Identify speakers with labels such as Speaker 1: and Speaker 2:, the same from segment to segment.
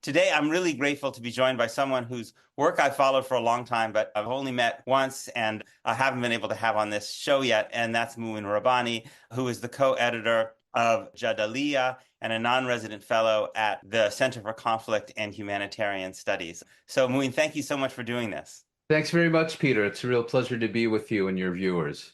Speaker 1: Today, I'm really grateful to be joined by someone whose work I've followed for a long time, but I've only met once and I haven't been able to have on this show yet. And that's Mouin Rabbani, who is the co-editor of Jadaliya and a non-resident fellow at the Center for Conflict and Humanitarian Studies. So, Mouin, thank you so much for doing this.
Speaker 2: Thanks very much, Peter. It's a real pleasure to be with you and your viewers.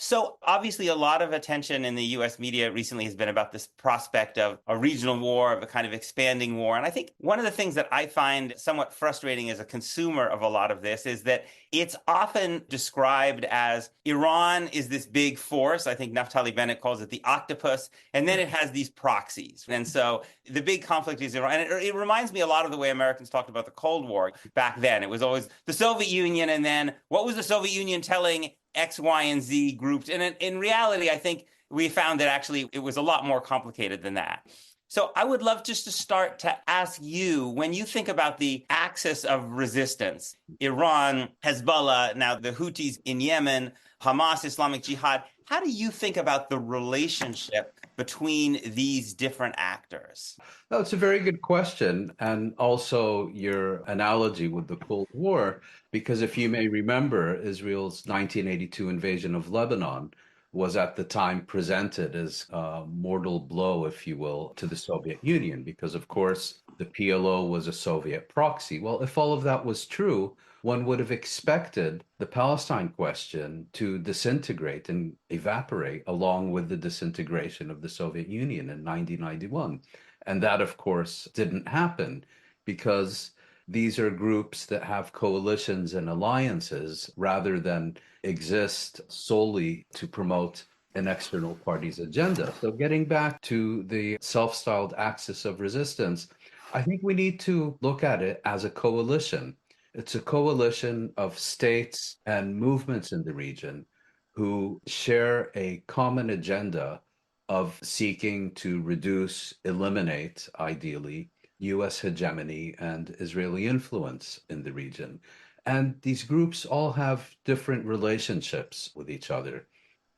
Speaker 1: So obviously, a lot of attention in the US media recently has been about this prospect of a regional war, of a kind of expanding war. And I think one of the things that I find somewhat frustrating as a consumer of a lot of this is that it's often described as Iran is this big force. I think Naftali Bennett calls it the octopus. And then it has these proxies. And so the big conflict is Iran. And it reminds me a lot of the way Americans talked about the Cold War back then. It was always the Soviet Union. And then what was the Soviet Union telling X, Y, and Z groups? And in reality, I think we found that actually it was a lot more complicated than that. So I would love just to start to ask you, when you think about the axis of resistance, Iran, Hezbollah, now the Houthis in Yemen, Hamas, Islamic Jihad, how do you think about the relationship between these different actors?
Speaker 2: No, it's a very good question. And also your analogy with the Cold War, because if you may remember, Israel's 1982 invasion of Lebanon was at the time presented as a mortal blow, if you will, to the Soviet Union, because of course the PLO was a Soviet proxy. Well, if all of that was true, one would have expected the Palestine question to disintegrate and evaporate along with the disintegration of the Soviet Union in 1991. And that, of course, didn't happen because these are groups that have coalitions and alliances rather than exist solely to promote an external party's agenda. So, getting back to the self styled axis of resistance, I think we need to look at it as a coalition. It's a coalition of states and movements in the region who share a common agenda of seeking to reduce, eliminate, ideally, US hegemony and Israeli influence in the region. And these groups all have different relationships with each other.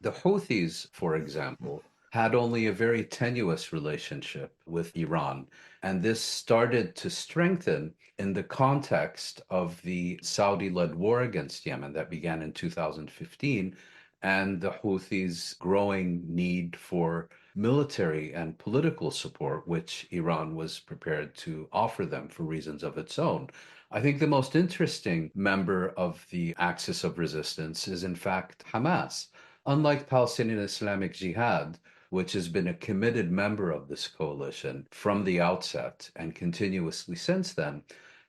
Speaker 2: The Houthis, for example, had only a very tenuous relationship with Iran. And this started to strengthen in the context of the Saudi led war against Yemen that began in 2015 and the Houthis' growing need for military and political support, which Iran was prepared to offer them for reasons of its own. I think the most interesting member of the axis of resistance is, in fact, Hamas. Unlike Palestinian Islamic Jihad, which has been a committed member of this coalition from the outset and continuously since then,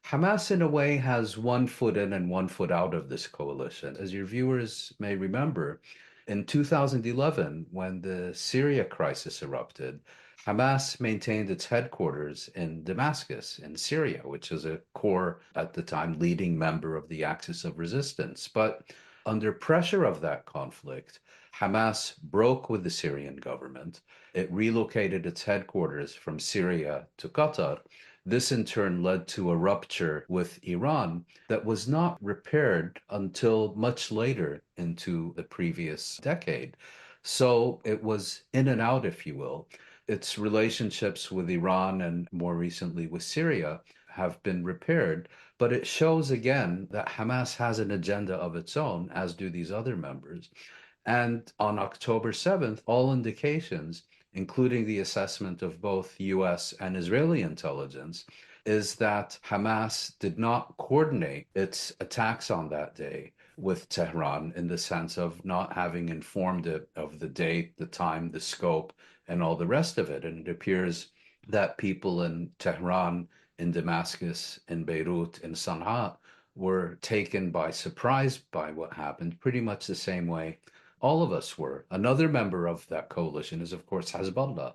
Speaker 2: Hamas, in a way, has one foot in and one foot out of this coalition. As your viewers may remember, in 2011, when the Syria crisis erupted, Hamas maintained its headquarters in Damascus, in Syria, which is a core, at the time, leading member of the Axis of Resistance. But under pressure of that conflict, Hamas broke with the Syrian government. It relocated its headquarters from Syria to Qatar. This in turn led to a rupture with Iran that was not repaired until much later into the previous decade. So it was in and out, if you will. Its relationships with Iran and more recently with Syria have been repaired, but it shows again that Hamas has an agenda of its own, as do these other members. And on October 7th, all indications, including the assessment of both US and Israeli intelligence, is that Hamas did not coordinate its attacks on that day with Tehran in the sense of not having informed it of the date, the time, the scope, and all the rest of it. And it appears that people in Tehran, in Damascus, in Beirut, in Sana'a were taken by surprise by what happened, pretty much the same way all of us were. Another member of that coalition is, of course, Hezbollah.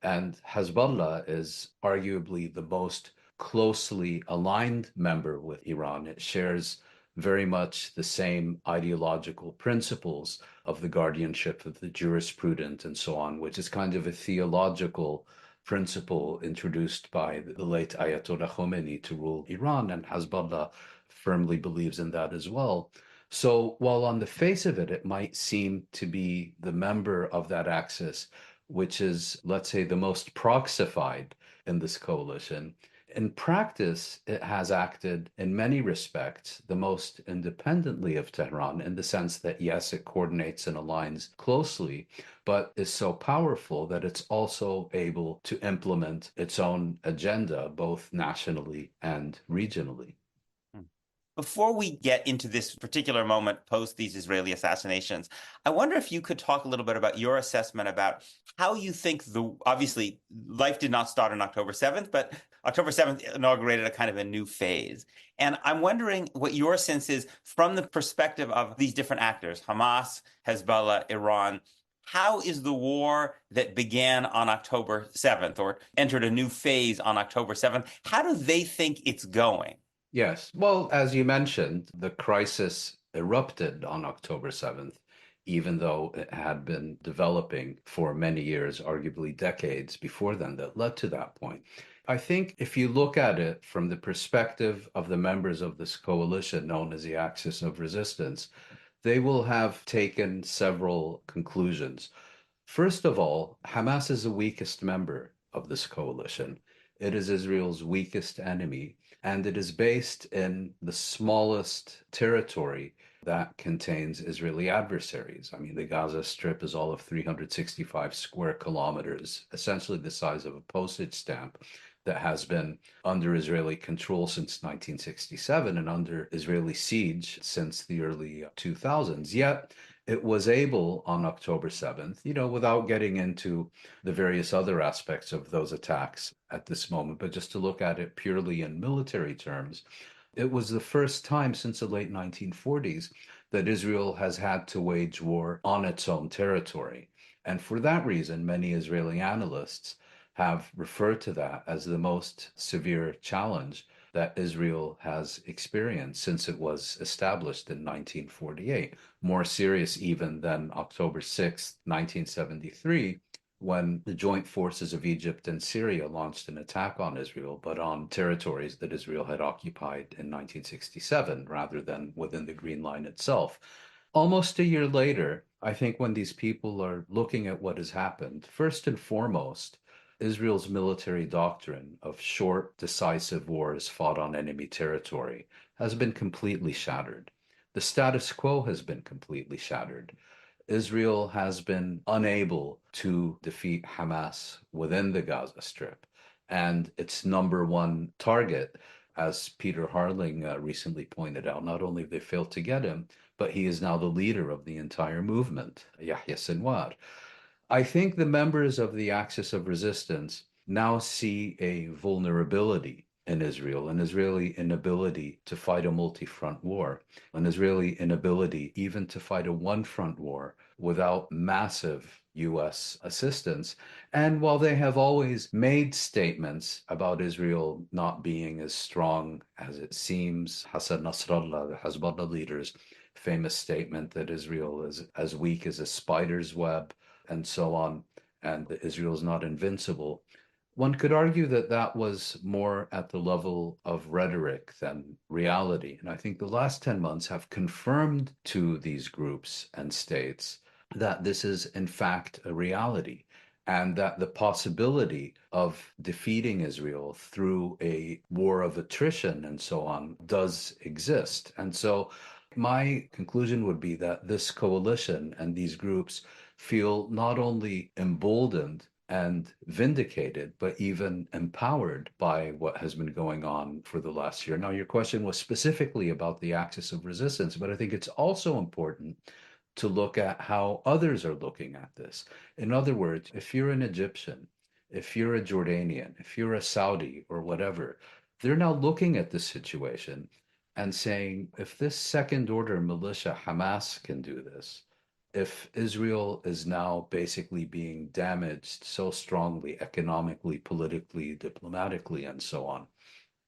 Speaker 2: And Hezbollah is arguably the most closely aligned member with Iran. It shares very much the same ideological principles of the guardianship of the jurisprudent and so on, which is kind of a theological principle introduced by the late Ayatollah Khomeini to rule Iran, and Hezbollah firmly believes in that as well. So while on the face of it, it might seem to be the member of that axis, which is, let's say, the most proxified in this coalition, In practice, it has acted in many respects the most independently of Tehran in the sense that, yes, it coordinates and aligns closely, but is so powerful that it's also able to implement its own agenda, both nationally and regionally.
Speaker 1: Before we get into this particular moment post these Israeli assassinations, I wonder if you could talk a little bit about your assessment about how you think obviously life did not start on October 7th, but October 7th inaugurated a kind of a new phase. And I'm wondering what your sense is from the perspective of these different actors, Hamas, Hezbollah, Iran. How is the war that began on October 7th or entered a new phase on October 7th? How do they think it's going?
Speaker 2: Yes. Well, as you mentioned, the crisis erupted on October 7th, even though it had been developing for many years, arguably decades before then, that led to that point. I think if you look at it from the perspective of the members of this coalition known as the Axis of Resistance, they will have taken several conclusions. First of all, Hamas is the weakest member of this coalition. It is Israel's weakest enemy, and it is based in the smallest territory that contains Israeli adversaries. I mean, the Gaza Strip is all of 365 square kilometers, essentially the size of a postage stamp, that has been under Israeli control since 1967 and under Israeli siege since the early 2000s. Yet, it was able on October 7th, without getting into the various other aspects of those attacks at this moment, but just to look at it purely in military terms, it was the first time since the late 1940s that Israel has had to wage war on its own territory. And for that reason, many Israeli analysts have referred to that as the most severe challenge that Israel has experienced since it was established in 1948, more serious even than October 6th, 1973, when the joint forces of Egypt and Syria launched an attack on Israel, but on territories that Israel had occupied in 1967 rather than within the Green Line itself. Almost a year later, I think when these people are looking at what has happened, first and foremost, Israel's military doctrine of short, decisive wars fought on enemy territory has been completely shattered. The status quo has been completely shattered. Israel has been unable to defeat Hamas within the Gaza Strip. And its number one target, as Peter Harling recently pointed out, not only have they failed to get him, but he is now the leader of the entire movement, Yahya Sinwar. I think the members of the Axis of Resistance now see a vulnerability in Israel, an Israeli inability to fight a multi-front war, an Israeli inability even to fight a one-front war without massive US assistance. And while they have always made statements about Israel not being as strong as it seems, Hassan Nasrallah, the Hezbollah leader's famous statement that Israel is as weak as a spider's web, and so on, and that Israel is not invincible. One could argue that that was more at the level of rhetoric than reality. And I think the last 10 months have confirmed to these groups and states that this is, in fact, a reality, and that the possibility of defeating Israel through a war of attrition and so on does exist. And so my conclusion would be that this coalition and these groups feel not only emboldened and vindicated, but even empowered by what has been going on for the last year. Now, your question was specifically about the axis of resistance, but I think it's also important to look at how others are looking at this. In other words, if you're an Egyptian, if you're a Jordanian, if you're a Saudi or whatever, they're now looking at this situation and saying, if this second order militia, Hamas, can do this, if Israel is now basically being damaged so strongly economically, politically, diplomatically, and so on,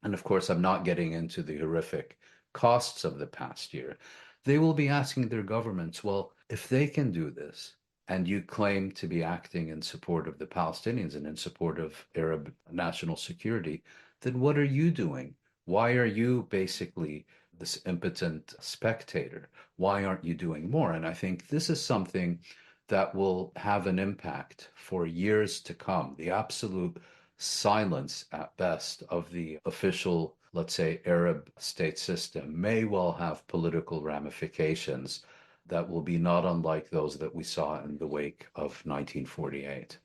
Speaker 2: and of course, I'm not getting into the horrific costs of the past year, they will be asking their governments, well, if they can do this, and you claim to be acting in support of the Palestinians and in support of Arab national security, then what are you doing? Why are you basically this impotent spectator? Why aren't you doing more? And I think this is something that will have an impact for years to come. The absolute silence at best of the official, let's say, Arab state system may well have political ramifications that will be not unlike those that we saw in the wake of 1948.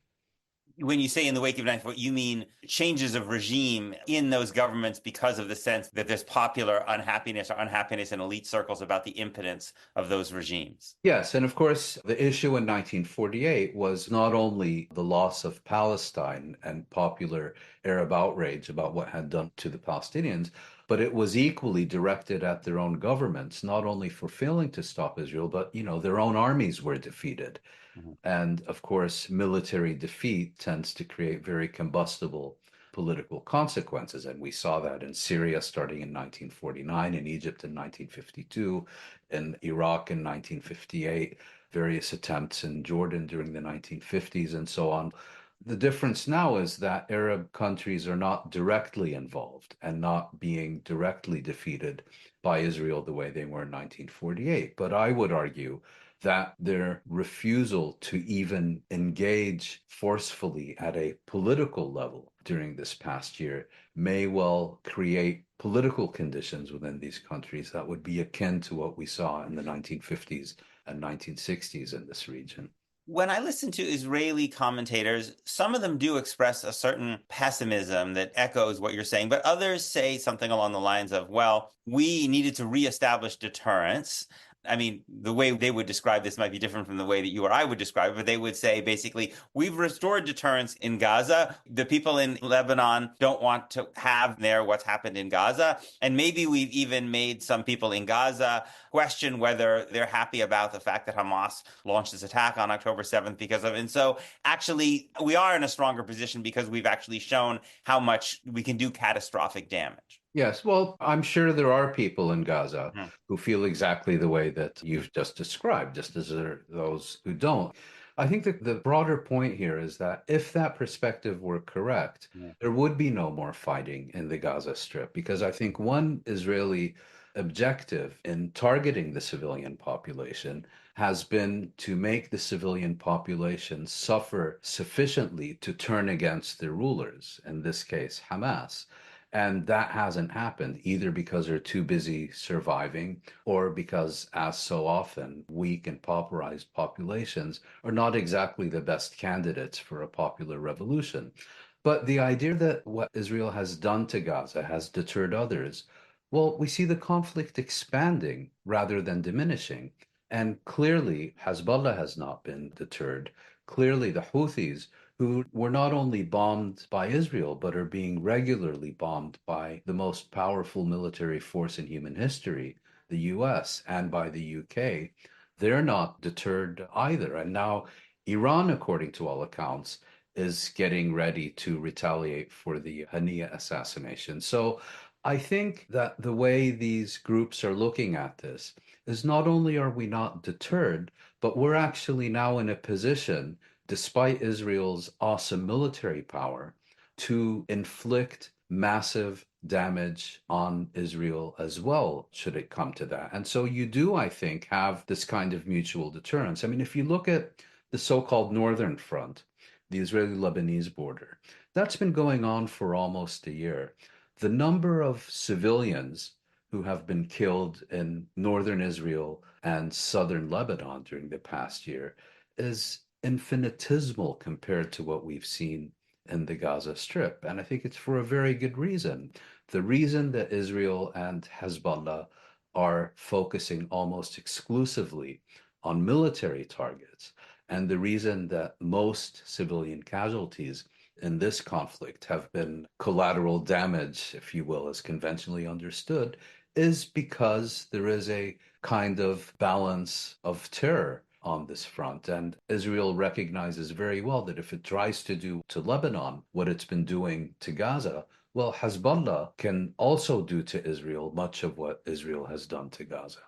Speaker 1: When you say in the wake of 94, you mean changes of regime in those governments because of the sense that there's popular unhappiness or unhappiness in elite circles about the impotence of those regimes.
Speaker 2: Yes, and of course, the issue in 1948 was not only the loss of Palestine and popular Arab outrage about what had done to the Palestinians, but it was equally directed at their own governments, not only for failing to stop Israel, but, their own armies were defeated.
Speaker 1: Mhm.
Speaker 2: And of course, military defeat tends to create very combustible political consequences. And we saw that in Syria starting in 1949, in Egypt in 1952, in Iraq in 1958, various attempts in Jordan during the 1950s, and so on. The difference now is that Arab countries are not directly involved and not being directly defeated by Israel the way they were in 1948. But I would argue that their refusal to even engage forcefully at a political level during this past year may well create political conditions within these countries that would be akin to what we saw in the 1950s and 1960s in this region.
Speaker 1: When I listen to Israeli commentators, some of them do express a certain pessimism that echoes what you're saying, but others say something along the lines of, well, we needed to reestablish deterrence. I mean, the way they would describe this might be different from the way that you or I would describe it, but they would say basically, we've restored deterrence in Gaza. The people in Lebanon don't want to have there what's happened in Gaza. And maybe we've even made some people in Gaza question whether they're happy about the fact that Hamas launched this attack on October 7th because of it. And so actually, we are in a stronger position because we've actually shown how much we can do catastrophic damage.
Speaker 2: Yes, well, I'm sure there are people in Gaza
Speaker 1: Hmm.
Speaker 2: who feel exactly the way that you've just described, just as there are those who don't. I think that the broader point here is that if that perspective were correct,
Speaker 1: Yeah.
Speaker 2: there would be no more fighting in the Gaza Strip, because I think one Israeli objective in targeting the civilian population has been to make the civilian population suffer sufficiently to turn against their rulers, in this case, Hamas. And that hasn't happened either because they're too busy surviving or because, as so often, weak and pauperized populations are not exactly the best candidates for a popular revolution. But the idea that what Israel has done to Gaza has deterred others, well, we see the conflict expanding rather than diminishing. And clearly, Hezbollah has not been deterred. Clearly, the Houthis, who were not only bombed by Israel, but are being regularly bombed by the most powerful military force in human history, the US, and by the UK, they're not deterred either. And now Iran, according to all accounts, is getting ready to retaliate for the Haniya assassination. So I think that the way these groups are looking at this is not only are we not deterred, but we're actually now in a position, despite Israel's awesome military power, to inflict massive damage on Israel as well, should it come to that. And so you do, I think, have this kind of mutual deterrence. I mean, if you look at the so-called Northern Front, the Israeli-Lebanese border, that's been going on for almost a year. The number of civilians who have been killed in northern Israel and southern Lebanon during the past year is infinitesimal compared to what we've seen in the Gaza Strip. And I think it's for a very good reason. The reason that Israel and Hezbollah are focusing almost exclusively on military targets, and the reason that most civilian casualties in this conflict have been collateral damage, if you will, as conventionally understood, is because there is a kind of balance of terror on this front. And Israel recognizes very well that if it tries to do to Lebanon what it's been doing to Gaza, well, Hezbollah can also do to Israel much of what Israel has done to Gaza.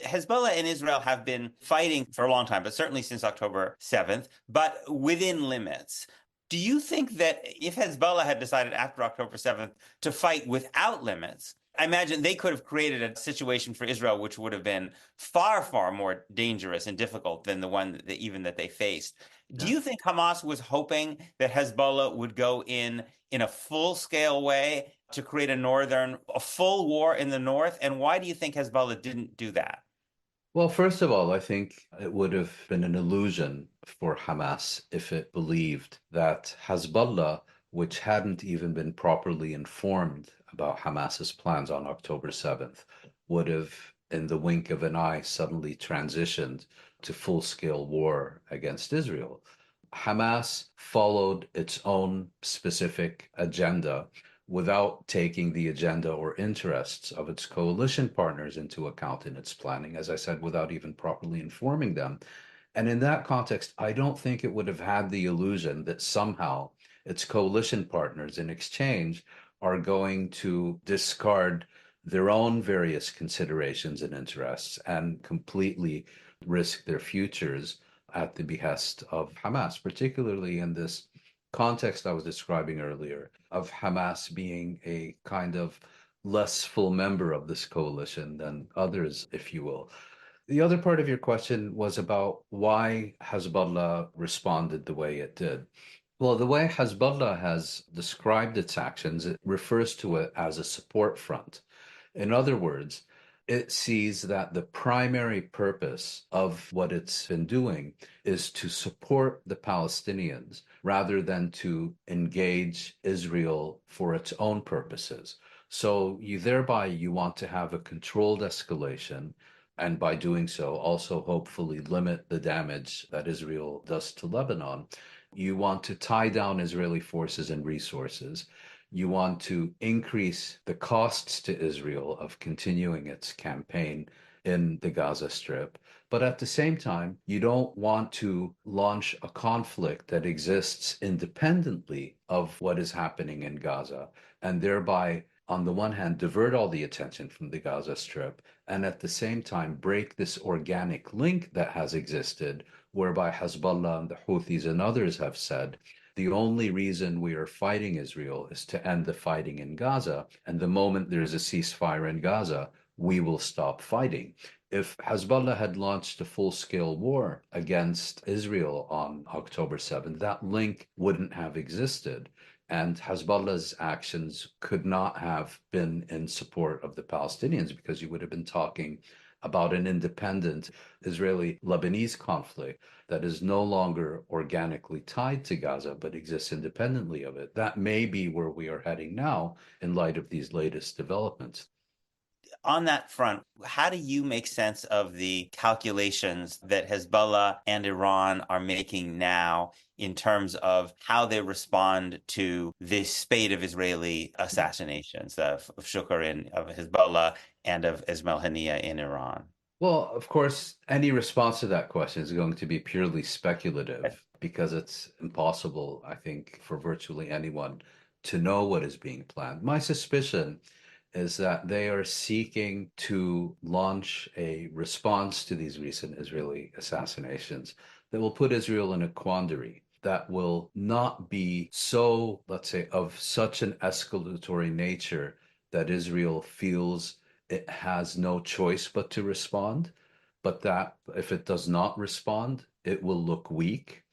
Speaker 1: Hezbollah and Israel have been fighting for a long time, but certainly since October 7th, but within limits. Do you think that if Hezbollah had decided after October 7th to fight without limits, I imagine they could have created a situation for Israel which would have been far, far more dangerous and difficult than the one that even that they faced. Do
Speaker 2: Yeah.
Speaker 1: you think Hamas was hoping that Hezbollah would go in a full-scale way to create a full war in the north? And why do you think Hezbollah didn't do that?
Speaker 2: Well, first of all, I think it would have been an illusion for Hamas if it believed that Hezbollah, which hadn't even been properly informed about Hamas's plans on October 7th, would have, in the wink of an eye, suddenly transitioned to full-scale war against Israel. Hamas followed its own specific agenda without taking the agenda or interests of its coalition partners into account in its planning, as I said, without even properly informing them. And in that context, I don't think it would have had the illusion that somehow its coalition partners in exchange are going to discard their own various considerations and interests and completely risk their futures at the behest of Hamas, particularly in this context I was describing earlier of Hamas being a kind of less full member of this coalition than others, if you will. The other part of your question was about why Hezbollah responded the way it did. Well, the way Hezbollah has described its actions, it refers to it as a support front. In other words, it sees that the primary purpose of what it's been doing is to support the Palestinians rather than to engage Israel for its own purposes. So you want to have a controlled escalation, and by doing so, also hopefully limit the damage that Israel does to Lebanon. You want to tie down Israeli forces and resources. You want to increase the costs to Israel of continuing its campaign in the Gaza Strip. But at the same time, you don't want to launch a conflict that exists independently of what is happening in Gaza, and thereby, on the one hand, divert all the attention from the Gaza Strip, and at the same time, break this organic link that has existed, whereby Hezbollah and the Houthis and others have said the only reason we are fighting Israel is to end the fighting in Gaza. And the moment there's a ceasefire in Gaza, we will stop fighting. If Hezbollah had launched a full-scale war against Israel on October 7th, that link wouldn't have existed. And Hezbollah's actions could not have been in support of the Palestinians because you would have been talking about an independent Israeli-Lebanese conflict that is no longer organically tied to Gaza, but exists independently of it. That may be where we are heading now in light of these latest developments.
Speaker 1: On that front, how do you make sense of the calculations that Hezbollah and Iran are making now in terms of how they respond to this spate of Israeli assassinations of Shukr of Hezbollah and of Ismail Haniyeh in Iran?
Speaker 2: Well, of course, any response to that question is going to be purely speculative because it's impossible, I think, for virtually anyone to know what is being planned. My suspicion is that they are seeking to launch a response to these recent Israeli assassinations that will put Israel in a quandary, that will not be so, let's say, of such an escalatory nature that Israel feels it has no choice but to respond, but that if it does not respond, it will look weak.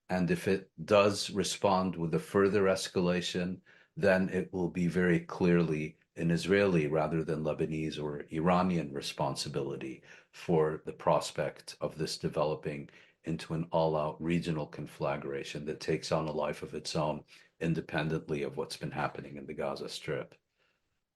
Speaker 2: And if it does respond with a further escalation, then it will be very clearly an Israeli rather than Lebanese or Iranian responsibility for the prospect of this developing into an all-out regional conflagration that takes on a life of its own, independently of what's been happening in the Gaza Strip.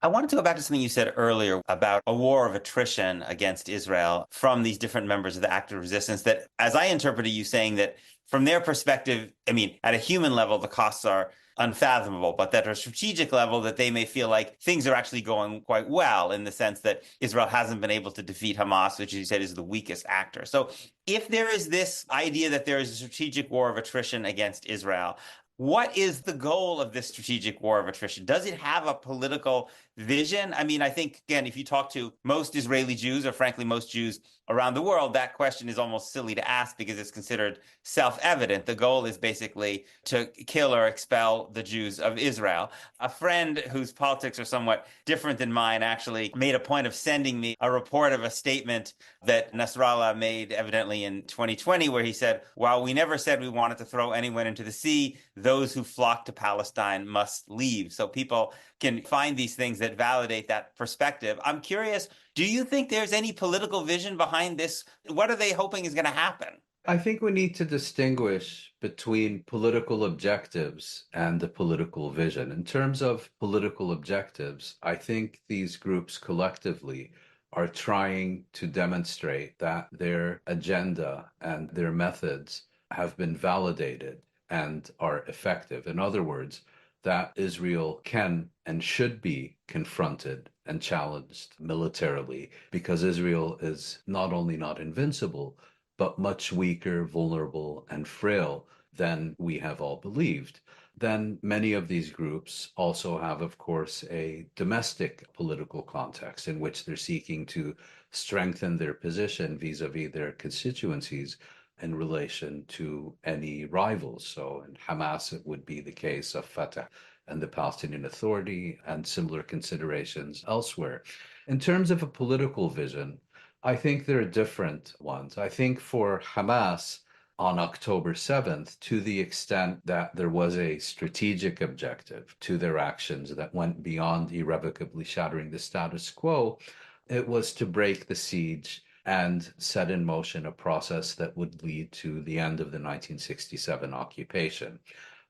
Speaker 1: I wanted to go back to something you said earlier about a war of attrition against Israel from these different members of the active resistance that, as I interpreted you saying that from their perspective, I mean, at a human level, the costs are unfathomable, but at a strategic level, that they may feel like things are actually going quite well in the sense that Israel hasn't been able to defeat Hamas, which you said is the weakest actor. So if there is this idea that there is a strategic war of attrition against Israel, What is the goal of this strategic war of attrition? Does it have a political vision? I mean, I think, again, if you talk to most Israeli Jews, or frankly, most Jews around the world, that question is almost silly to ask because it's considered self-evident. The goal is basically to kill or expel the Jews of Israel. A friend whose politics are somewhat different than mine actually made a point of sending me a report of a statement that Nasrallah made evidently in 2020, where he said, while we never said we wanted to throw anyone into the sea, those who flock to Palestine must leave. So people can find these things that validate that perspective. I'm curious, do you think there's any political vision behind this? What are they hoping is going to happen?
Speaker 2: I think we need to distinguish between political objectives and the political vision. In terms of political objectives, I think these groups collectively are trying to demonstrate that their agenda and their methods have been validated and are effective. In other words, that Israel can and should be confronted and challenged militarily because Israel is not only not invincible, but much weaker, vulnerable, and frail than we have all believed. Then many of these groups also have, of course, a domestic political context in which they're seeking to strengthen their position vis-a-vis their constituencies in relation to any rivals. So in Hamas, it would be the case of Fatah and the Palestinian Authority and similar considerations elsewhere. In terms of a political vision, I think there are different ones. I think for Hamas on October 7th, to the extent that there was a strategic objective to their actions that went beyond irrevocably shattering the status quo, it was to break the siege and set in motion a process that would lead to the end of the 1967 occupation.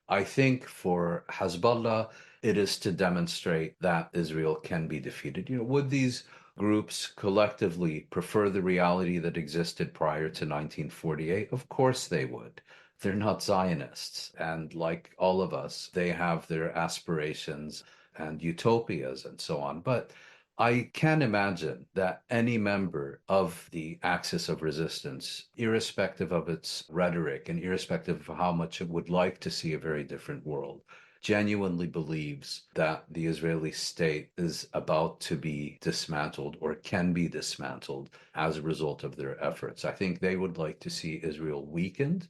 Speaker 2: I think for Hezbollah, it is to demonstrate that Israel can be defeated. Would these groups collectively prefer the reality that existed prior to 1948? Of course they would. They're not Zionists. And like all of us, they have their aspirations and utopias and so on. But I can imagine that any member of the axis of resistance, irrespective of its rhetoric and irrespective of how much it would like to see a very different world, genuinely believes that the Israeli state is about to be dismantled or can be dismantled as a result of their efforts. I think they would like to see Israel weakened.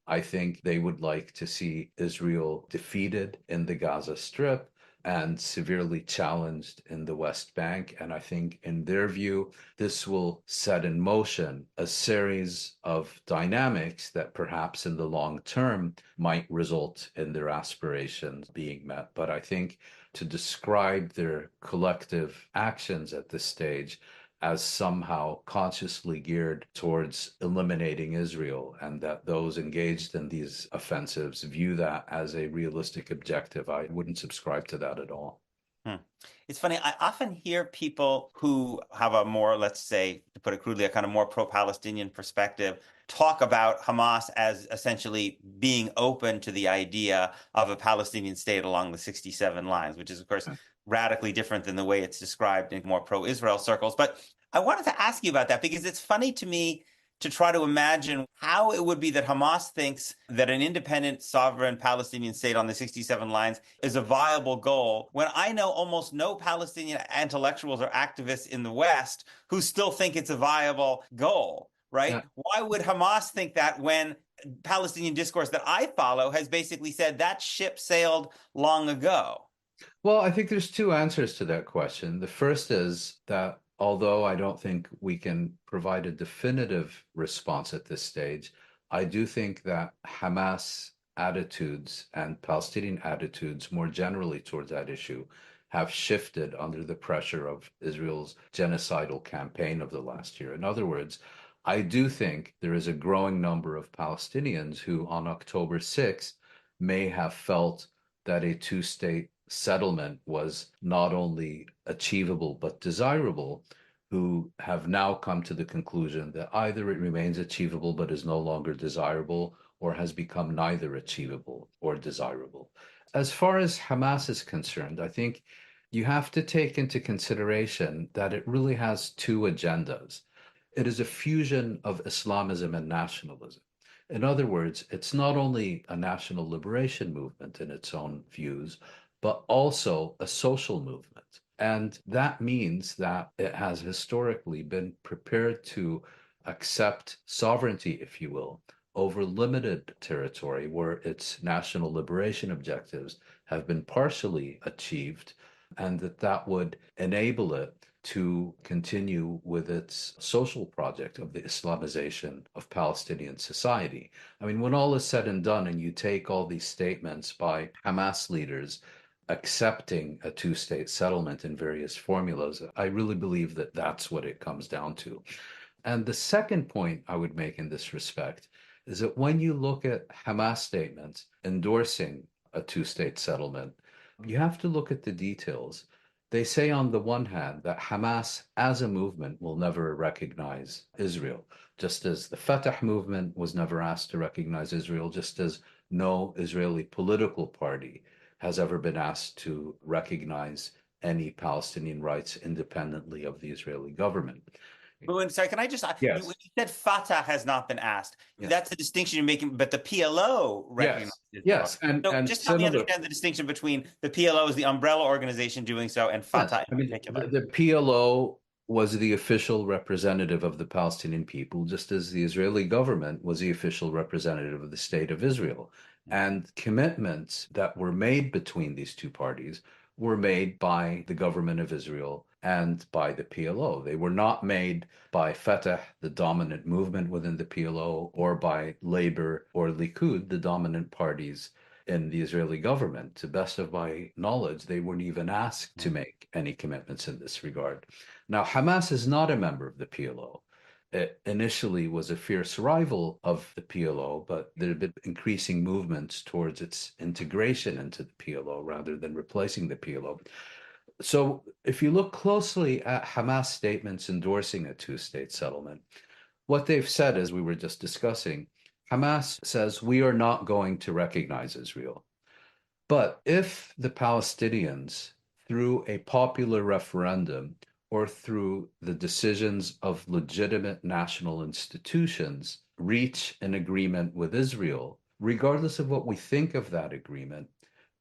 Speaker 2: I think they would like to see Israel defeated in the Gaza Strip and severely challenged in the West Bank. And I think, in their view, this will set in motion a series of dynamics that perhaps in the long term might result in their aspirations being met. But I think to describe their collective actions at this stage as somehow consciously geared towards eliminating Israel, and that those engaged in these offensives view that as a realistic objective, I wouldn't subscribe to that at all.
Speaker 1: Hmm. It's funny, I often hear people who have a more, let's say, to put it crudely, a kind of more pro-Palestinian perspective, talk about Hamas as essentially being open to the idea of a Palestinian state along the 67 lines, which is, of course, radically different than the way it's described in more pro-Israel circles. But I wanted to ask you about that because it's funny to me to try to imagine how it would be that Hamas thinks that an independent, sovereign Palestinian state on the 67 lines is a viable goal, when I know almost no Palestinian intellectuals or activists in the West who still think it's a viable goal, right?
Speaker 2: Yeah.
Speaker 1: Why would Hamas think that when Palestinian discourse that I follow has basically said that ship sailed long ago?
Speaker 2: Well, I think there's two answers to that question. The first is that although I don't think we can provide a definitive response at this stage, I do think that Hamas attitudes and Palestinian attitudes more generally towards that issue have shifted under the pressure of Israel's genocidal campaign of the last year. In other words, I do think there is a growing number of Palestinians who on October 6th may have felt that a two-state settlement was not only achievable but desirable, who have now come to the conclusion that either it remains achievable but is no longer desirable, or has become neither achievable or desirable. As far as Hamas is concerned, I think you have to take into consideration that it really has two agendas. It is a fusion of Islamism and nationalism. In other words, it's not only a national liberation movement in its own views, but also a social movement. And that means that it has historically been prepared to accept sovereignty, if you will, over limited territory where its national liberation objectives have been partially achieved, and that would enable it to continue with its social project of the Islamization of Palestinian society. I mean, when all is said and done, and you take all these statements by Hamas leaders accepting a two-state settlement in various formulas, I really believe that that's what it comes down to. And the second point I would make in this respect is that when you look at Hamas statements endorsing a two-state settlement, you have to look at the details. They say, on the one hand, that Hamas as a movement will never recognize Israel, just as the Fatah movement was never asked to recognize Israel, just as no Israeli political party has ever been asked to recognize any Palestinian rights independently of the Israeli government.
Speaker 1: Mouin, sorry, can I just, you
Speaker 2: Yes.
Speaker 1: said Fatah has not been asked.
Speaker 2: Yes.
Speaker 1: That's the distinction you're making, but the PLO recognizes
Speaker 2: Yes.
Speaker 1: Israel.
Speaker 2: Yes.
Speaker 1: So
Speaker 2: And
Speaker 1: just help me
Speaker 2: similar.
Speaker 1: understand the distinction between the PLO as the umbrella organization doing so and
Speaker 2: Yes.
Speaker 1: Fatah
Speaker 2: I
Speaker 1: in
Speaker 2: mean,
Speaker 1: particular.
Speaker 2: the PLO was the official representative of the Palestinian people, just as the Israeli government was the official representative of the state of Israel. And commitments that were made between these two parties were made by the government of Israel and by the PLO. They were not made by Fatah, the dominant movement within the PLO, or by Labor or Likud, the dominant parties in the Israeli government. To best of my knowledge, they weren't even asked to make any commitments in this regard. Now, Hamas is not a member of the PLO. It initially was a fierce rival of the PLO, but there have been increasing movements towards its integration into the PLO rather than replacing the PLO. So, if you look closely at Hamas statements endorsing a two-state settlement, what they've said, as we were just discussing, Hamas says, we are not going to recognize Israel. But if the Palestinians, through a popular referendum or through the decisions of legitimate national institutions, reach an agreement with Israel, regardless of what we think of that agreement,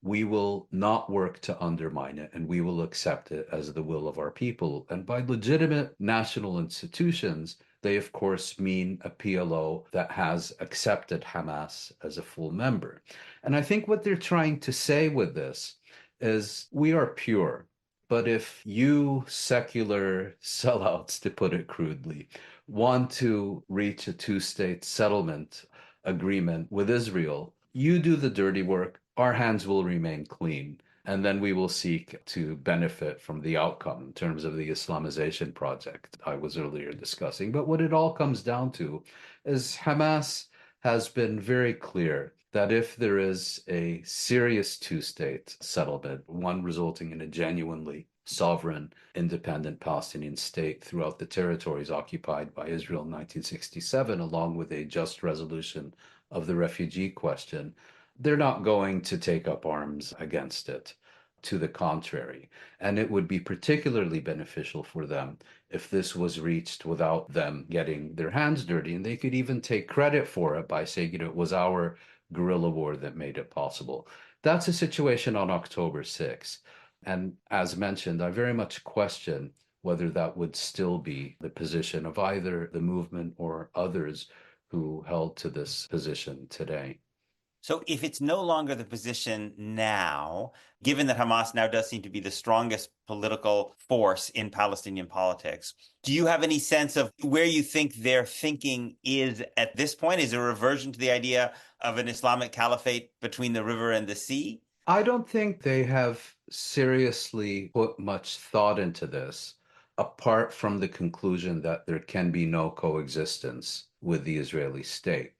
Speaker 2: we will not work to undermine it and we will accept it as the will of our people. And by legitimate national institutions, they, of course, mean a PLO that has accepted Hamas as a full member. And I think what they're trying to say with this is we are pure. But if you secular sellouts, to put it crudely, want to reach a two-state settlement agreement with Israel, you do the dirty work, our hands will remain clean. And then we will seek to benefit from the outcome in terms of the Islamization project I was earlier discussing. But what it all comes down to is Hamas has been very clear that if there is a serious two-state settlement, one resulting in a genuinely sovereign, independent Palestinian state throughout the territories occupied by Israel in 1967, along with a just resolution of the refugee question, they're not going to take up arms against it. To the contrary. And it would be particularly beneficial for them if this was reached without them getting their hands dirty. And they could even take credit for it by saying, it was our guerrilla war that made it possible. That's a situation on October 6th. And as mentioned, I very much question whether that would still be the position of either the movement or others who held to this position today.
Speaker 1: So if it's no longer the position now, given that Hamas now does seem to be the strongest political force in Palestinian politics, do you have any sense of where you think their thinking is at this point? Is there a reversion to the idea of an Islamic caliphate between the river and the sea?
Speaker 2: I don't think they have seriously put much thought into this, apart from the conclusion that there can be no coexistence with the Israeli state.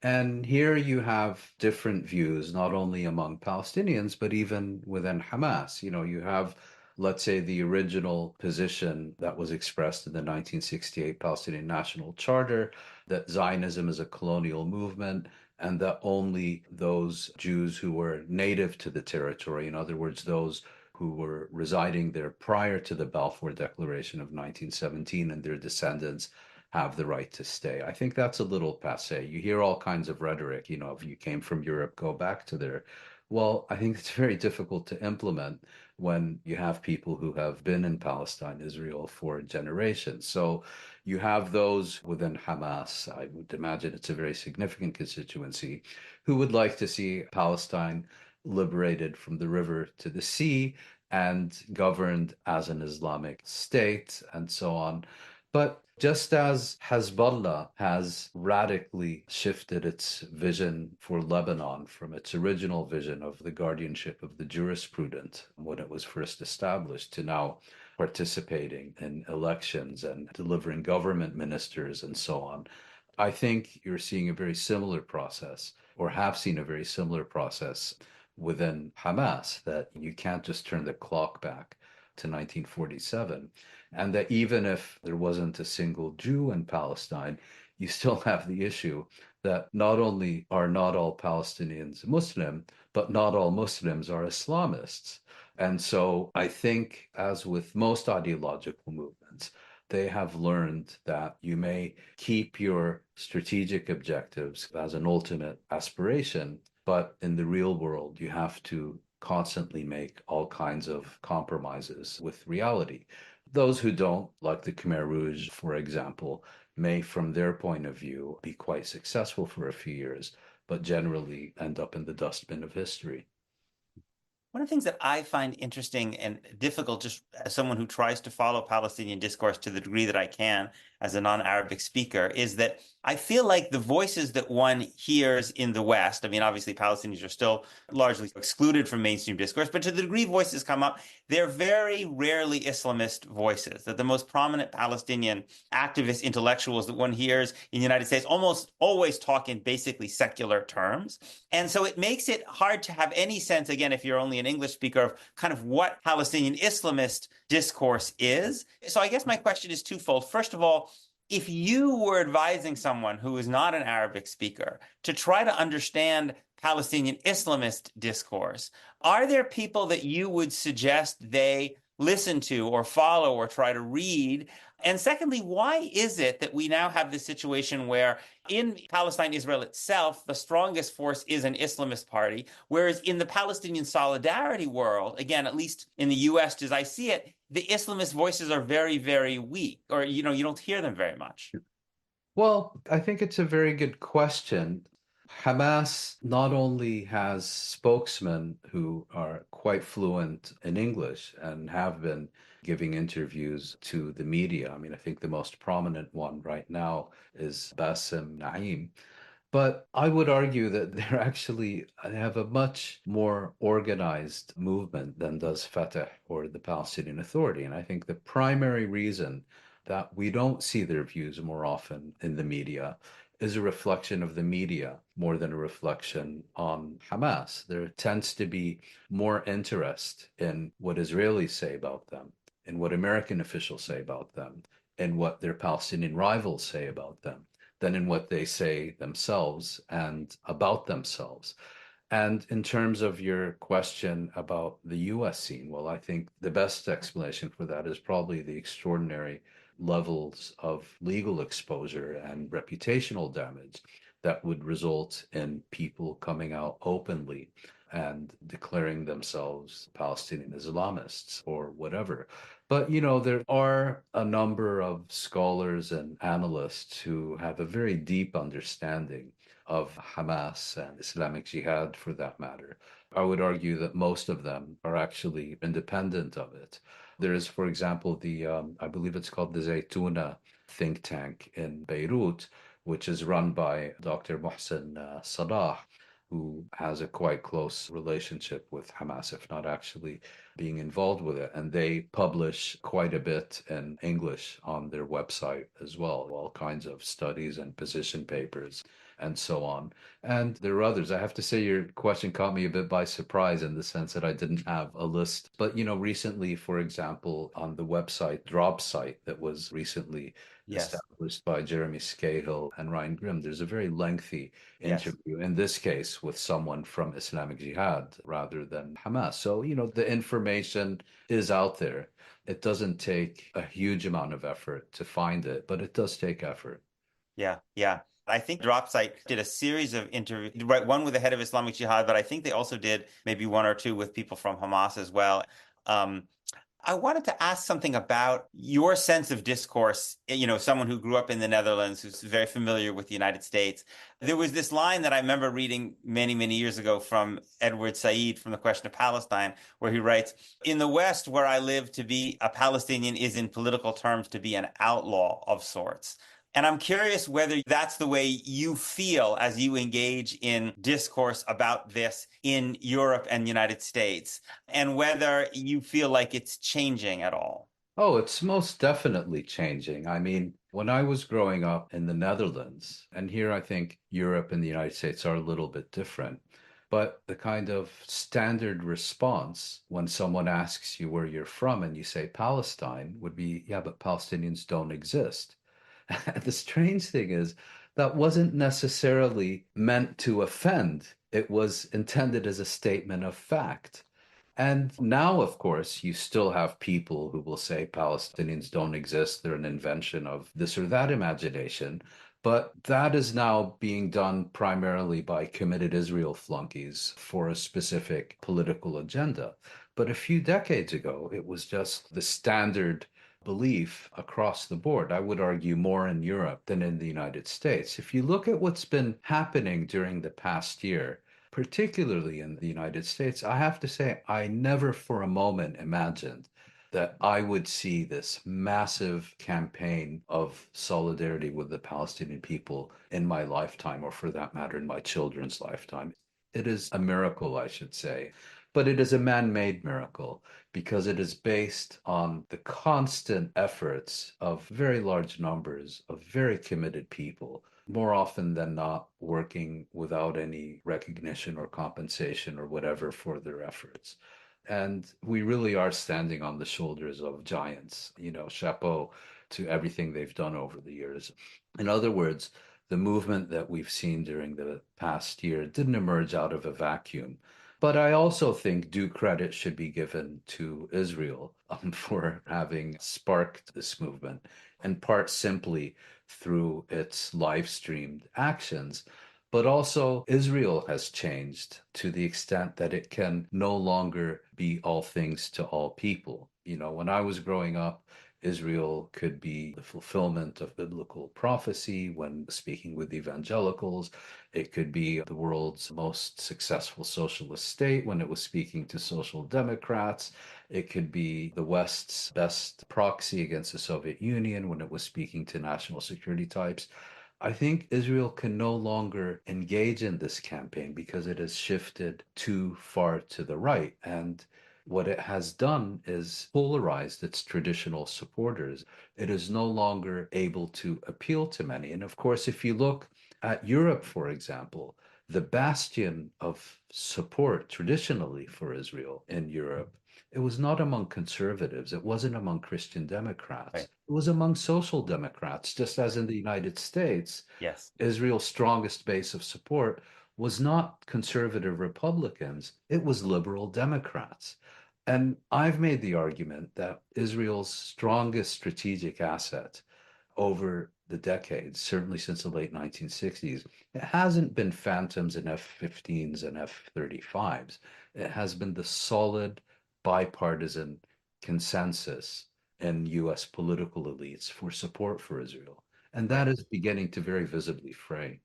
Speaker 2: And here you have different views, not only among Palestinians, but even within Hamas. You have, let's say, the original position that was expressed in the 1968 Palestinian National Charter, that Zionism is a colonial movement and that only those Jews who were native to the territory, in other words, those who were residing there prior to the Balfour Declaration of 1917 and their descendants, have the right to stay. I think that's a little passé. You hear all kinds of rhetoric, if you came from Europe, go back to there. Well, I think it's very difficult to implement when you have people who have been in Palestine, Israel for generations. So you have those within Hamas. I would imagine it's a very significant constituency who would like to see Palestine liberated from the river to the sea and governed as an Islamic state and so on. But just as Hezbollah has radically shifted its vision for Lebanon from its original vision of the guardianship of the jurisprudent when it was first established to now participating in elections and delivering government ministers and so on, I think you're seeing a very similar process, or have seen a very similar process within Hamas, that you can't just turn the clock back to 1947. And that even if there wasn't a single Jew in Palestine, you still have the issue that not only are not all Palestinians Muslim, but not all Muslims are Islamists. And so I think, as with most ideological movements, they have learned that you may keep your strategic objectives as an ultimate aspiration, but in the real world, you have to constantly make all kinds of compromises with reality. Those who don't, like the Khmer Rouge, for example, may, from their point of view, be quite successful for a few years, but generally end up in the dustbin of history.
Speaker 1: One of the things that I find interesting and difficult, just as someone who tries to follow Palestinian discourse to the degree that I can as a non-Arabic speaker, is that I feel like the voices that one hears in the West, I mean, obviously Palestinians are still largely excluded from mainstream discourse, but to the degree voices come up, they're very rarely Islamist voices. That the most prominent Palestinian activist intellectuals that one hears in the United States almost always talk in basically secular terms. And so it makes it hard to have any sense, again, if you're only an English speaker, of kind of what Palestinian Islamist discourse is. So I guess my question is twofold. First of all, if you were advising someone who is not an Arabic speaker to try to understand Palestinian Islamist discourse, are there people that you would suggest they listen to or follow or try to read? And secondly, why is it that we now have this situation where in Palestine, Israel itself, the strongest force is an Islamist party, whereas in the Palestinian solidarity world, again, at least in the US as I see it, the Islamist voices are very, very weak, or you don't hear them very much.
Speaker 2: Well, I think it's a very good question. Hamas not only has spokesmen who are quite fluent in English and have been giving interviews to the media. I mean, I think the most prominent one right now is Bassem Naim. But I would argue that they're actually have a much more organized movement than does Fatah or the Palestinian Authority. And I think the primary reason that we don't see their views more often in the media is a reflection of the media more than a reflection on Hamas. There tends to be more interest in what Israelis say about them, in what American officials say about them, and what their Palestinian rivals say about them than in what they say themselves and about themselves. And in terms of your question about the US scene, well, I think the best explanation for that is probably the extraordinary levels of legal exposure and reputational damage that would result in people coming out openly and declaring themselves Palestinian Islamists or whatever. But, there are a number of scholars and analysts who have a very deep understanding of Hamas and Islamic Jihad for that matter. I would argue that most of them are actually independent of it. There is, for example, I believe it's called the Zaytuna think tank in Beirut, which is run by Dr. Mohsen Salah, who has a quite close relationship with Hamas, if not actually being involved with it. And they publish quite a bit in English on their website as well, all kinds of studies and position papers. and so on. And there are others. I have to say, your question caught me a bit by surprise in the sense that I didn't have a list. But, recently, for example, on the website, Drop Site, that was recently
Speaker 1: Yes.
Speaker 2: established by Jeremy Scahill and Ryan Grimm, there's a very lengthy
Speaker 1: Yes.
Speaker 2: interview, in this case, with someone from Islamic Jihad rather than Hamas. So, the information is out there. It doesn't take a huge amount of effort to find it, but it does take effort.
Speaker 1: Yeah. Yeah. I think Dropsite did a series of interviews, right? One with the head of Islamic Jihad, but I think they also did maybe one or two with people from Hamas as well. Um, I wanted to ask something about your sense of discourse, someone who grew up in the Netherlands, who's very familiar with the United States. There was this line that I remember reading many, many years ago from Edward Said from The Question of Palestine, where he writes, "In the West, where I live, to be a Palestinian is in political terms to be an outlaw of sorts." And I'm curious whether that's the way you feel as you engage in discourse about this in Europe and the United States, and whether you feel like it's changing at all.
Speaker 2: Oh, it's most definitely changing. I mean, when I was growing up in the Netherlands, and here I think Europe and the United States are a little bit different, but the kind of standard response when someone asks you where you're from and you say Palestine would be, yeah, but Palestinians don't exist. The strange thing is that wasn't necessarily meant to offend. It was intended as a statement of fact. And now, of course, you still have people who will say Palestinians don't exist, they're an invention of this or that imagination. But that is now being done primarily by committed Israel flunkies for a specific political agenda. But a few decades ago, it was just the standard belief across the board. I would argue more in Europe than in the United States. If you look at what's been happening during the past year, particularly in the United States, I have to say, I never for a moment imagined that I would see this massive campaign of solidarity with the Palestinian people in my lifetime, or for that matter, in my children's lifetime. It is a miracle, I should say, but it is a man made miracle because it is based on the constant efforts of very large numbers of very committed people, more often than not working without any recognition or compensation or whatever for their efforts. And we really are standing on the shoulders of giants, chapeau to everything they've done over the years. In other words, the movement that we've seen during the past year didn't emerge out of a vacuum. But I also think due credit should be given to Israel for having sparked this movement, in part simply through its live streamed actions. But also, Israel has changed to the extent that it can no longer be all things to all people. When I was growing up, Israel could be the fulfillment of biblical prophecy when speaking with evangelicals. It could be the world's most successful socialist state when it was speaking to social democrats. It could be the West's best proxy against the Soviet Union when it was speaking to national security types. I think Israel can no longer engage in this campaign because it has shifted too far to the right. And what it has done is polarized its traditional supporters. It is no longer able to appeal to many. And of course, if you look at Europe, for example, the bastion of support traditionally for Israel in Europe, it was not among conservatives. It wasn't among Christian Democrats.
Speaker 1: Right.
Speaker 2: It was among social democrats, just as in the United States.
Speaker 1: Yes.
Speaker 2: Israel's strongest base of support was not conservative Republicans, it was liberal Democrats. And I've made the argument that Israel's strongest strategic asset over the decades, certainly since the late 1960s, it hasn't been Phantoms and F-15s and F-35s. It has been the solid bipartisan consensus in US political elites for support for Israel. And that
Speaker 1: Right.
Speaker 2: is beginning to very visibly fray.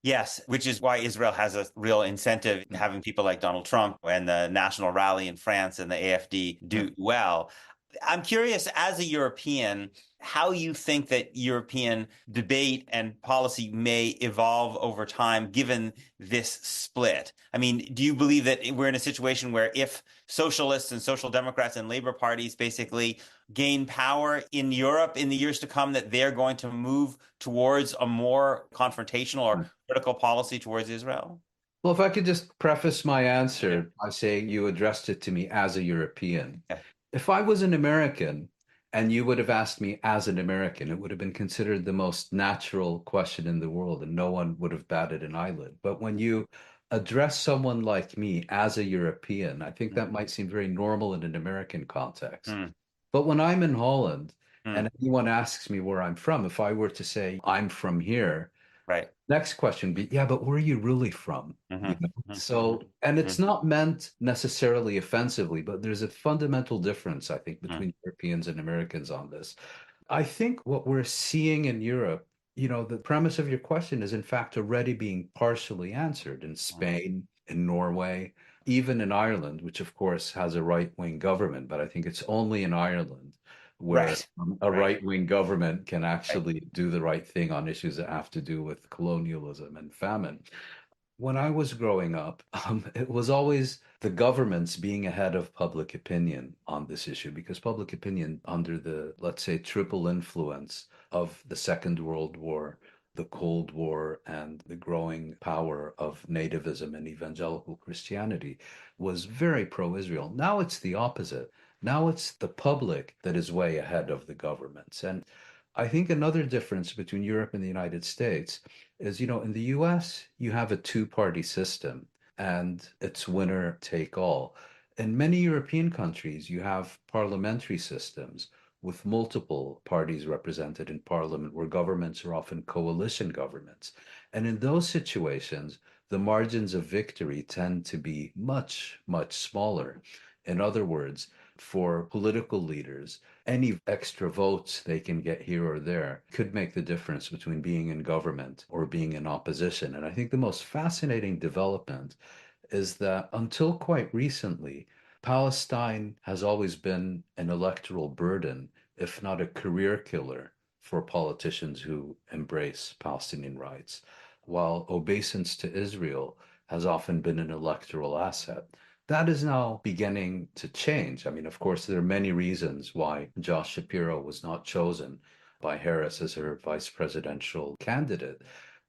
Speaker 1: Yes, which is why Israel has a real incentive in having people like Donald Trump and the National Rally in France and the AFD
Speaker 2: Yeah.
Speaker 1: do well. I'm curious, as a European, how you think that European debate and policy may evolve over time given this split. I mean, do you believe that we're in a situation where if socialists and social democrats and labor parties basically gain power in Europe in the years to come, that they're going to move towards a more confrontational or critical policy towards Israel?
Speaker 2: Well, if I could just preface my
Speaker 1: Yeah.
Speaker 2: answer by saying you addressed it to me as a European.
Speaker 1: Yeah.
Speaker 2: If I was an American and you would have asked me as an American, it would have been considered the most natural question in the world and no one would have batted an eyelid. But when you address someone like me as a European, I think that might seem very normal in an American context.
Speaker 1: Mm,
Speaker 2: But when I'm in Holland
Speaker 1: mm,
Speaker 2: and anyone asks me where I'm from, if I were to say I'm from here,
Speaker 1: right.
Speaker 2: next question would be, yeah, but where are you really from? You
Speaker 1: Hmm.
Speaker 2: know?
Speaker 1: Hmm.
Speaker 2: So, and it's not meant necessarily offensively, but there's a fundamental difference, I think,
Speaker 1: Hmm.
Speaker 2: between Europeans and Americans on this. I think what we're seeing in Europe, the premise of your question is in fact already being partially answered in Spain, in Norway, even in Ireland, which of course has a right-wing government, but I think it's only in Ireland where
Speaker 1: Right.
Speaker 2: a
Speaker 1: Right.
Speaker 2: right-wing government can
Speaker 1: Right.
Speaker 2: actually do the right thing on issues that have to do with colonialism and famine. When I was growing up, it was always the governments being ahead of public opinion on this issue because public opinion, under the, let's say, triple influence of the Second World War, the Cold War, and the growing power of nativism and evangelical Christianity, was very pro Israel. Now it's the opposite. Now it's the public that is way ahead of the governments. And I think another difference between Europe and the United States is, in the US, you have a two-party system and it's winner take all. In many European countries, you have parliamentary systems with multiple parties represented in parliament, where governments are often coalition governments. And in those situations, the margins of victory tend to be much, much smaller. In other words, for political leaders, any extra votes they can get here or there could make the difference between being in government or being in opposition. And I think the most fascinating development is that until quite recently, Palestine has always been an electoral burden, if not a career killer, for politicians who embrace Palestinian rights, while obeisance to Israel has often been an electoral asset. That is now beginning to change. I mean, of course, there are many reasons why Josh Shapiro was not chosen by Harris as her vice presidential candidate.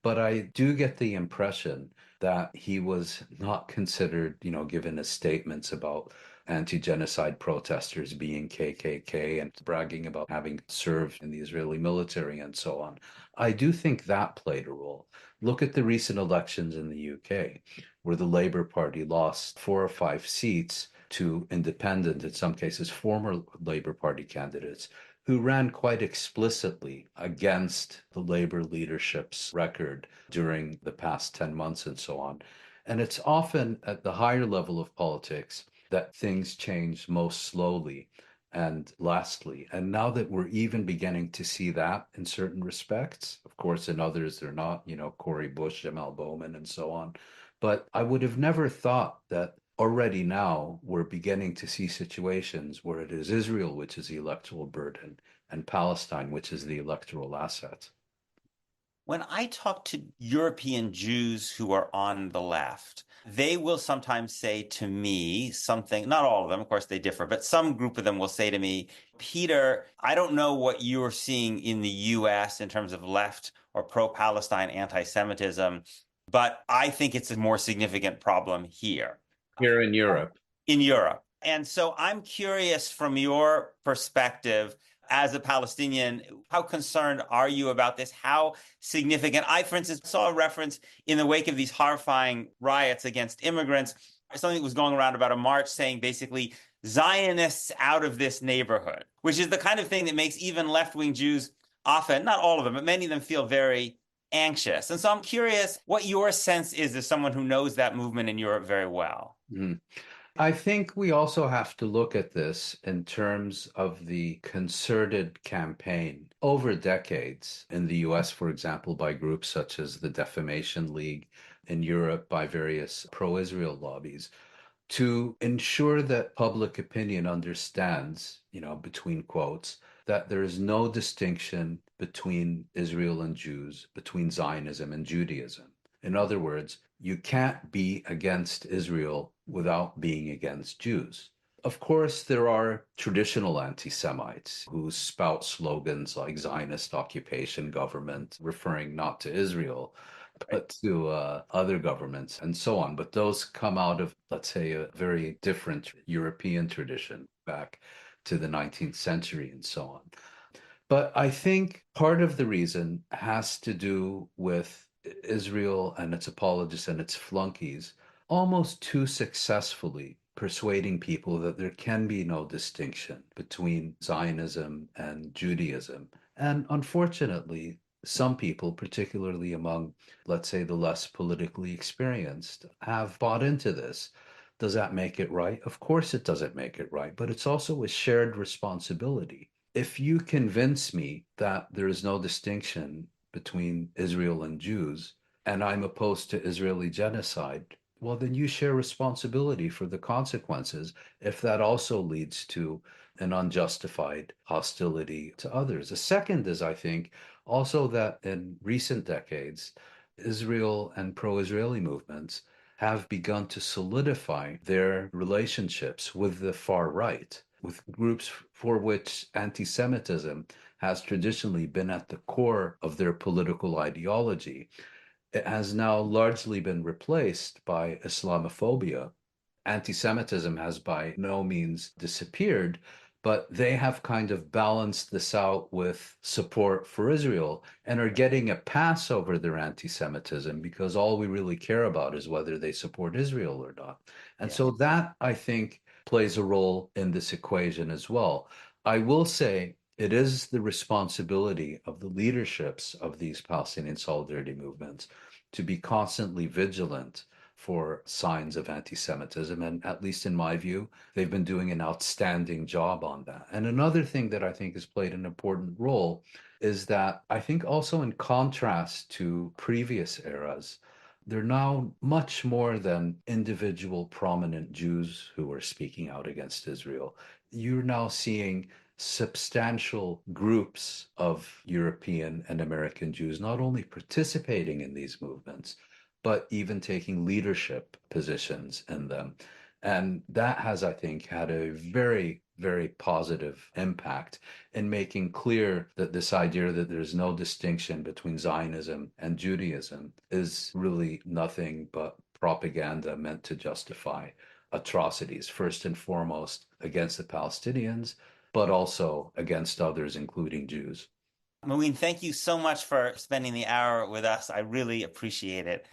Speaker 2: But I do get the impression that he was not considered, given his statements about anti-genocide protesters being KKK and bragging about having served in the Israeli military and so on. I do think that played a role. Look at the recent elections in the UK, where the Labour Party lost 4 or 5 seats to independent, in some cases, former Labour Party candidates who ran quite explicitly against the Labour leadership's record during the past 10 months and so on. And it's often at the higher level of politics that things change most slowly and lastly. And now that we're even beginning to see that in certain respects, of course, in others, they're not, Cory Bush, Jamal Bowman, and so on. But I would have never thought that already now we're beginning to see situations where it is Israel which is the electoral burden and Palestine which is the electoral asset.
Speaker 1: When I talk to European Jews who are on the left, they will sometimes say to me something, not all of them, of course they differ, but some group of them will say to me, Peter, I don't know what you're seeing in the US in terms of left or pro-Palestine anti-Semitism, but I think it's a more significant problem here
Speaker 2: Here in Europe.
Speaker 1: in Europe. And so I'm curious from your perspective as a Palestinian, how concerned are you about this? How significant? I, for instance, saw a reference in the wake of these horrifying riots against immigrants, something that was going around about a march saying basically Zionists out of this neighborhood, which is the kind of thing that makes even left-wing Jews often, not all of them, but many of them feel very anxious. And so I'm curious what your sense is as someone who knows that movement in Europe very well.
Speaker 2: Mm. I think we also have to look at this in terms of the concerted campaign over decades in the US, for example, by groups such as the Defamation League, in Europe by various pro-Israel lobbies. to ensure that public opinion understands, between quotes, that there is no distinction between Israel and Jews, between Zionism and Judaism. In other words, you can't be against Israel without being against Jews. Of course, there are traditional anti Semites who spout slogans like Zionist occupation government, referring not to Israel, but to other governments and so on. But those come out of, let's say, a very different European tradition back to the 19th century and so on. But I think part of the reason has to do with Israel and its apologists and its flunkies almost too successfully persuading people that there can be no distinction between Zionism and Judaism. And unfortunately, some people, particularly among, let's say, the less politically experienced, have bought into this. Does that make it right? Of course, it doesn't make it right, but it's also a shared responsibility. If you convince me that there is no distinction between Israel and Jews, and I'm opposed to Israeli genocide, well, then you share responsibility for the consequences if that also leads to an unjustified hostility to others. The second is, I think, also that in recent decades, Israel and pro Israeli movements have begun to solidify their relationships with the far right, with groups for which anti Semitism has traditionally been at the core of their political ideology. It has now largely been replaced by Islamophobia. Anti-Semitism has by no means disappeared, but they have kind of balanced this out with support for Israel and are getting a pass over their anti-Semitism because all we really care about is whether they support Israel or not. And
Speaker 1: Yeah.
Speaker 2: so that, I think, plays a role in this equation as well. I will say it is the responsibility of the leaderships of these Palestinian solidarity movements to be constantly vigilant for signs of anti Semitism. And at least in my view, they've been doing an outstanding job on that. And another thing that I think has played an important role is that I think also in contrast to previous eras, they're now much more than individual prominent Jews who are speaking out against Israel. You're now seeing substantial groups of European and American Jews not only participating in these movements, but even taking leadership positions in them. And that has, I think, had a very, very positive impact in making clear that this idea that there's no distinction between Zionism and Judaism is really nothing but propaganda meant to justify atrocities, first and foremost against the Palestinians, but also against others, including Jews.
Speaker 1: Mouin, thank you so much for spending the hour with us. I really appreciate it.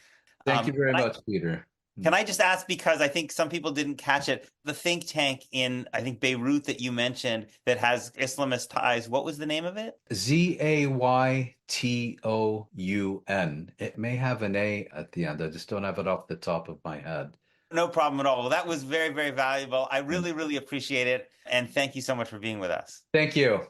Speaker 2: Thank you very
Speaker 1: Can
Speaker 2: much, Peter.
Speaker 1: I just ask, because I think some people didn't catch it, the think tank in, I think, Beirut that you mentioned that has Islamist ties, what was the name of it?
Speaker 2: Zaytoun. It may have an A at the end. I just don't have it off the top of my head.
Speaker 1: No problem at all. Well, that was very, very valuable. I really, really appreciate it. And thank you so much for being with us.
Speaker 2: Thank you.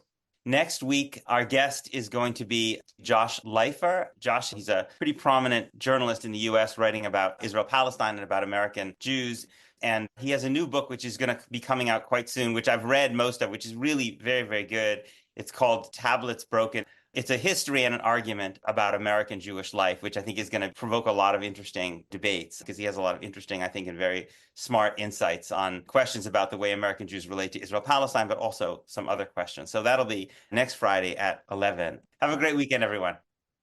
Speaker 1: Next week, our guest is going to be Josh Leifer. Josh, he's a pretty prominent journalist in the US writing about Israel-Palestine and about American Jews. And he has a new book, which is going to be coming out quite soon, which I've read most of, which is really very, very good. It's called Tablets Broken. It's a history and an argument about American Jewish life, which I think is going to provoke a lot of interesting debates because he has a lot of interesting, I think, and very smart insights on questions about the way American Jews relate to Israel-Palestine, but also some other questions. So that'll be next Friday at 11. Have a great weekend, everyone.